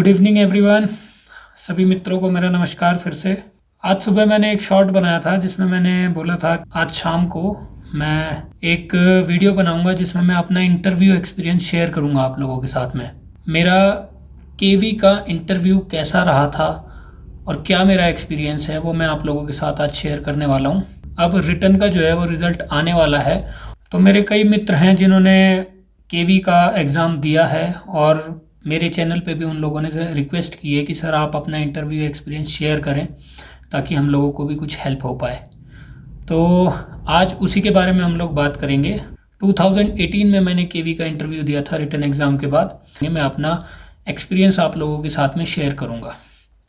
Evening everyone. सभी मित्रों को मेरा नमस्कार फिर से। आज सुबह मैंने एक शॉर्ट बनाया था जिसमें मैंने बोला था आज शाम को मैं एक वीडियो बनाऊंगा जिसमें मैं अपना इंटरव्यू एक्सपीरियंस शेयर करूंगा आप लोगों के साथ में। मेरा केवी का इंटरव्यू कैसा रहा था और क्या मेरा एक्सपीरियंस है वो मैं आप लोगों के साथ आज शेयर करने वाला हूँ। अब रिटर्न का जो है वो रिज़ल्ट आने वाला है, तो मेरे कई मित्र हैं जिन्होंने केवी का एग्ज़ाम दिया है और मेरे चैनल पे भी उन लोगों ने रिक्वेस्ट की है कि सर आप अपना इंटरव्यू एक्सपीरियंस शेयर करें ताकि हम लोगों को भी कुछ हेल्प हो पाए। तो आज उसी के बारे में हम लोग बात करेंगे। 2018 में मैंने केवी का इंटरव्यू दिया था रिटन एग्ज़ाम के बाद। मैं अपना एक्सपीरियंस आप लोगों के साथ में शेयर करूँगा।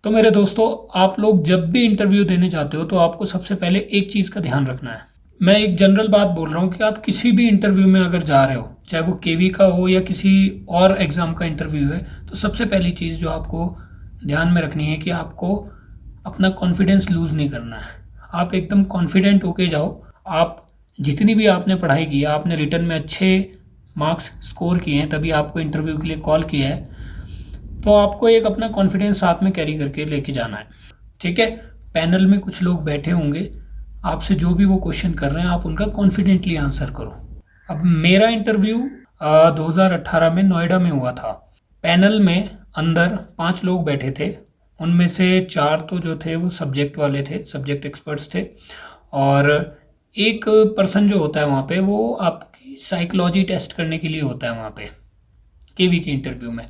तो मेरे दोस्तों, आप लोग जब भी इंटरव्यू देने जाते हो तो आपको सबसे पहले एक चीज़ का ध्यान रखना है। मैं एक जनरल बात बोल रहा हूँ कि आप किसी भी इंटरव्यू में अगर जा रहे हो, चाहे वो केवी का हो या किसी और एग्ज़ाम का इंटरव्यू है, तो सबसे पहली चीज़ जो आपको ध्यान में रखनी है कि आपको अपना कॉन्फिडेंस लूज़ नहीं करना है। आप एकदम कॉन्फिडेंट होके जाओ। आप जितनी भी आपने पढ़ाई की है, आपने रिटन में अच्छे मार्क्स स्कोर किए हैं तभी आपको इंटरव्यू के लिए कॉल किया है, तो आपको एक अपना कॉन्फिडेंस साथ में कैरी करके लेके जाना है। ठीक है। पैनल में कुछ लोग बैठे होंगे, आपसे जो भी वो क्वेश्चन कर रहे हैं आप उनका कॉन्फिडेंटली आंसर करो। अब मेरा इंटरव्यू 2018 में नोएडा में हुआ था। पैनल में अंदर 5 लोग बैठे थे, उनमें से 4 तो जो थे वो सब्जेक्ट वाले थे, सब्जेक्ट एक्सपर्ट्स थे, और एक पर्सन जो होता है वहाँ पे वो आपकी साइकोलॉजी टेस्ट करने के लिए होता है। वहाँ पे केवी के इंटरव्यू में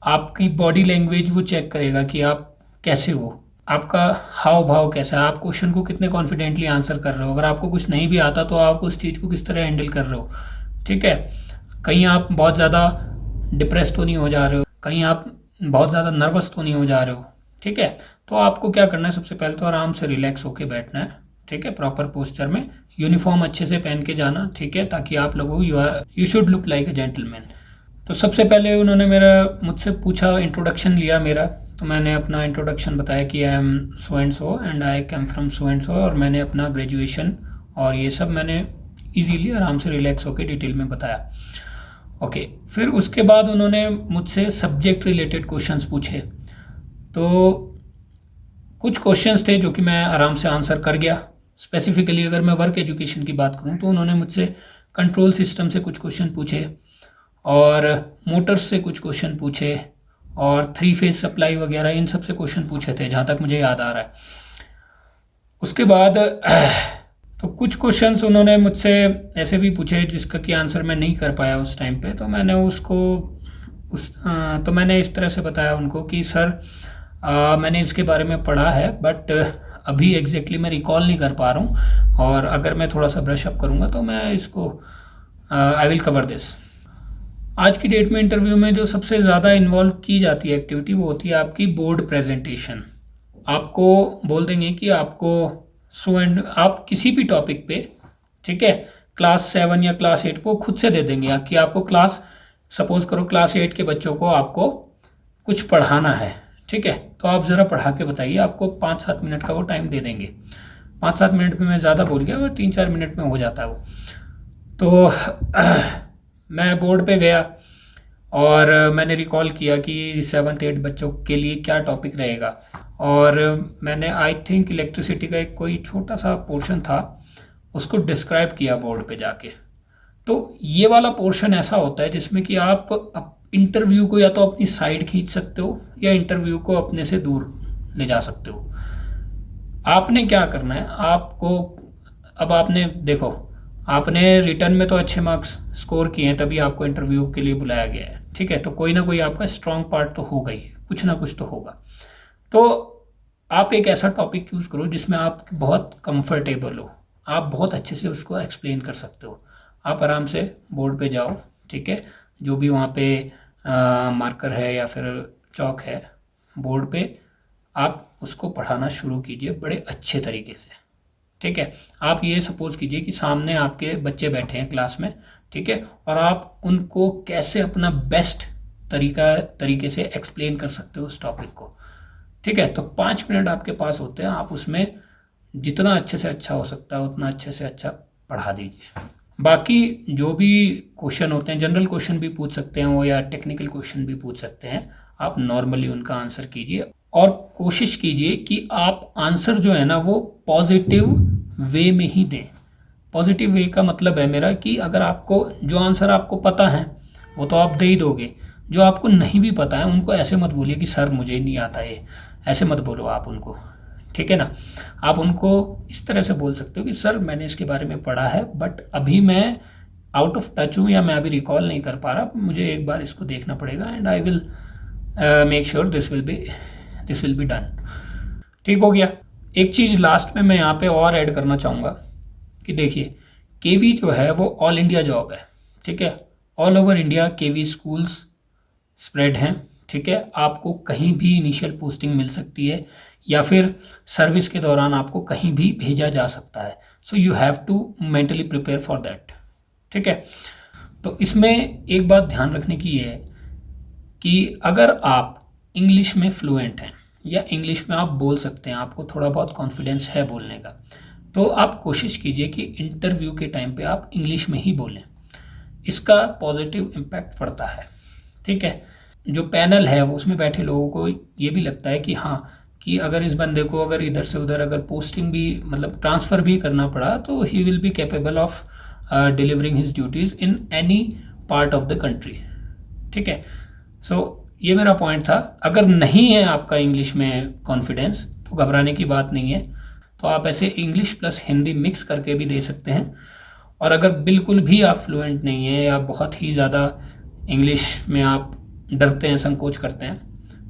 आपकी बॉडी लैंग्वेज वो चेक करेगा कि आप कैसे हो, आपका हाव भाव कैसा है, आप क्वेश्चन को कितने कॉन्फिडेंटली आंसर कर रहे हो। अगर आपको कुछ नहीं भी आता तो आप उस चीज़ को किस तरह हैंडल कर रहे हो। ठीक है। कहीं आप बहुत ज़्यादा डिप्रेस तो नहीं हो जा रहे हो, कहीं आप बहुत ज़्यादा नर्वस तो नहीं हो जा रहे हो। ठीक है। तो आपको क्या करना है, सबसे पहले तो आराम से रिलैक्स होके बैठना है। ठीक है। प्रॉपर पोस्चर में, यूनिफॉर्म अच्छे से पहन के जाना। ठीक है। ताकि आप लोगों you should look like a gentleman. तो सबसे पहले उन्होंने मुझसे पूछा, इंट्रोडक्शन लिया मेरा। तो मैंने अपना इंट्रोडक्शन बताया कि I am so and so and I came from so and so, और मैंने अपना ग्रेजुएशन और ये सब मैंने इजीली आराम से रिलैक्स होकर डिटेल में बताया। ओके। फिर उसके बाद उन्होंने मुझसे सब्जेक्ट रिलेटेड क्वेश्चंस पूछे। तो कुछ क्वेश्चंस थे जो कि मैं आराम से आंसर कर गया। स्पेसिफिकली अगर मैं वर्क एजुकेशन की बात करूँ तो उन्होंने मुझसे कंट्रोल सिस्टम से कुछ क्वेश्चन पूछे और मोटर्स से कुछ क्वेश्चन पूछे और 3 फेज सप्लाई वगैरह इन सब से क्वेश्चन पूछे थे, जहाँ तक मुझे याद आ रहा है। उसके बाद तो कुछ क्वेश्चंस उन्होंने मुझसे ऐसे भी पूछे जिसका कि आंसर मैं नहीं कर पाया उस टाइम पे। तो मैंने तो मैंने इस तरह से बताया उनको कि सर मैंने इसके बारे में पढ़ा है बट अभी एग्जैक्टली मैं रिकॉल नहीं कर पा रहा हूँ, और अगर मैं थोड़ा सा ब्रश अप करूँगा तो मैं इसको आई विल कवर दिस। आज की डेट में इंटरव्यू में जो सबसे ज़्यादा इन्वॉल्व की जाती है एक्टिविटी वो होती है आपकी बोर्ड प्रेजेंटेशन। आपको बोल देंगे कि आपको आप किसी भी टॉपिक पे, ठीक है, क्लास 7 या क्लास 8 को खुद से दे देंगे कि आपको सपोज करो क्लास 8 के बच्चों को आपको कुछ पढ़ाना है। ठीक है। तो आप ज़रा पढ़ा के बताइए। आपको 5-7 मिनट का वो टाइम दे देंगे। 5-7 मिनट में मैं ज़्यादा बोल गया, वो 3-4 मिनट में हो जाता है वो। तो मैं बोर्ड पे गया और मैंने रिकॉल किया कि 7th-8 बच्चों के लिए क्या टॉपिक रहेगा, और मैंने आई थिंक इलेक्ट्रिसिटी का एक कोई छोटा सा पोर्शन था उसको डिस्क्राइब किया बोर्ड पे जाके। तो ये वाला पोर्शन ऐसा होता है जिसमें कि आप इंटरव्यू को या तो अपनी साइड खींच सकते हो या इंटरव्यू को अपने से दूर ले जा सकते हो। आपने क्या करना है, अब आपने देखो, आपने रिटर्न में तो अच्छे मार्क्स स्कोर किए हैं तभी आपको इंटरव्यू के लिए बुलाया गया है। ठीक है। तो कोई ना कोई आपका स्ट्रॉन्ग पार्ट तो होगा ही, कुछ ना कुछ तो होगा। तो आप एक ऐसा टॉपिक चूज़ करो जिसमें आप बहुत कंफर्टेबल हो, आप बहुत अच्छे से उसको एक्सप्लेन कर सकते हो। आप आराम से बोर्ड पे जाओ। ठीक है। जो भी वहाँ पे मार्कर है या फिर चौक है बोर्ड पे, आप उसको पढ़ाना शुरू कीजिए बड़े अच्छे तरीके से। ठीक है। आप ये सपोज कीजिए कि सामने आपके बच्चे बैठे हैं क्लास में। ठीक है। और आप उनको कैसे अपना बेस्ट तरीके से एक्सप्लेन कर सकते हो उस टॉपिक को। ठीक है। तो 5 मिनट आपके पास होते हैं, आप उसमें जितना अच्छे से अच्छा हो सकता है उतना अच्छे से अच्छा पढ़ा दीजिए। बाकी जो भी क्वेश्चन होते हैं, जनरल क्वेश्चन भी पूछ सकते हैं वो, या टेक्निकल क्वेश्चन भी पूछ सकते हैं। आप नॉर्मली उनका आंसर कीजिए और कोशिश कीजिए कि आप आंसर जो है ना वो पॉजिटिव वे में ही दें। पॉजिटिव वे का मतलब है मेरा कि अगर आपको जो आंसर आपको पता है वो तो आप दे ही दोगे, जो आपको नहीं भी पता है उनको ऐसे मत बोलिए कि सर मुझे नहीं आता ये, ऐसे मत बोलो आप उनको, ठीक है ना। आप उनको इस तरह से बोल सकते हो कि सर मैंने इसके बारे में पढ़ा है बट अभी मैं आउट ऑफ टच हूँ या मैं अभी रिकॉल नहीं कर पा रहा, मुझे एक बार इसको देखना पड़ेगा and I will make sure this will be done. ठीक हो गया। एक चीज़ लास्ट में मैं यहाँ पे और ऐड करना चाहूँगा कि देखिए केवी जो है वो ऑल इंडिया जॉब है, ठीक है। ऑल ओवर इंडिया केवी स्कूल्स स्प्रेड हैं, ठीक है। आपको कहीं भी इनिशियल पोस्टिंग मिल सकती है या फिर सर्विस के दौरान आपको कहीं भी भेजा जा सकता है। So you have to mentally prepare for that, ठीक है। तो इसमें एक बात ध्यान रखने की ये है कि अगर आप इंग्लिश में फ्लुएंट हैं या इंग्लिश में आप बोल सकते हैं, आपको थोड़ा बहुत कॉन्फिडेंस है बोलने का, तो आप कोशिश कीजिए कि इंटरव्यू के टाइम पे आप इंग्लिश में ही बोलें। इसका पॉजिटिव इम्पैक्ट पड़ता है, ठीक है। जो पैनल है वो उसमें बैठे लोगों को ये भी लगता है कि हाँ कि अगर इस बंदे को अगर इधर से उधर अगर पोस्टिंग भी मतलब ट्रांसफ़र भी करना पड़ा तो he will be capable of delivering his duties in any part of the country, ठीक है। सो ये मेरा पॉइंट था। अगर नहीं है आपका इंग्लिश में कॉन्फिडेंस तो घबराने की बात नहीं है, तो आप ऐसे इंग्लिश प्लस हिंदी मिक्स करके भी दे सकते हैं। और अगर बिल्कुल भी आप फ्लुएंट नहीं हैं या बहुत ही ज़्यादा इंग्लिश में आप डरते हैं, संकोच करते हैं,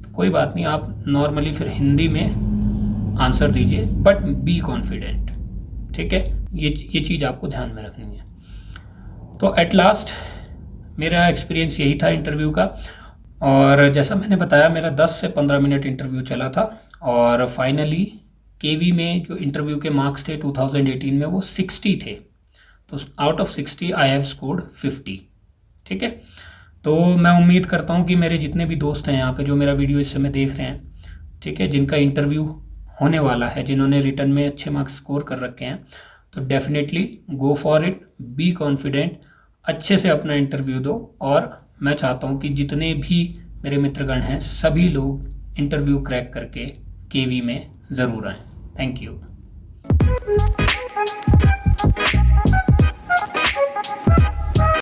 तो कोई बात नहीं, आप नॉर्मली फिर हिंदी में आंसर दीजिए बट बी कॉन्फिडेंट, ठीक है। ये चीज़ आपको ध्यान में रखनी है। तो एट लास्ट मेरा एक्सपीरियंस यही था इंटरव्यू का, और जैसा मैंने बताया मेरा 10 से 15 मिनट इंटरव्यू चला था और फाइनली केवी में जो इंटरव्यू के मार्क्स थे 2018 में वो 60 थे। तो out of 60 I have scored 50, ठीक है। तो मैं उम्मीद करता हूँ कि मेरे जितने भी दोस्त हैं यहाँ पे जो मेरा वीडियो इस समय देख रहे हैं, ठीक है, जिनका इंटरव्यू होने वाला है, जिन्होंने रिटर्न में अच्छे मार्क्स स्कोर कर रखे हैं, तो definitely go for it, be confident, अच्छे से अपना इंटरव्यू दो। और मैं चाहता हूँ कि जितने भी मेरे मित्रगण हैं सभी लोग इंटरव्यू क्रैक करके केवी में ज़रूर आएँ। Thank you.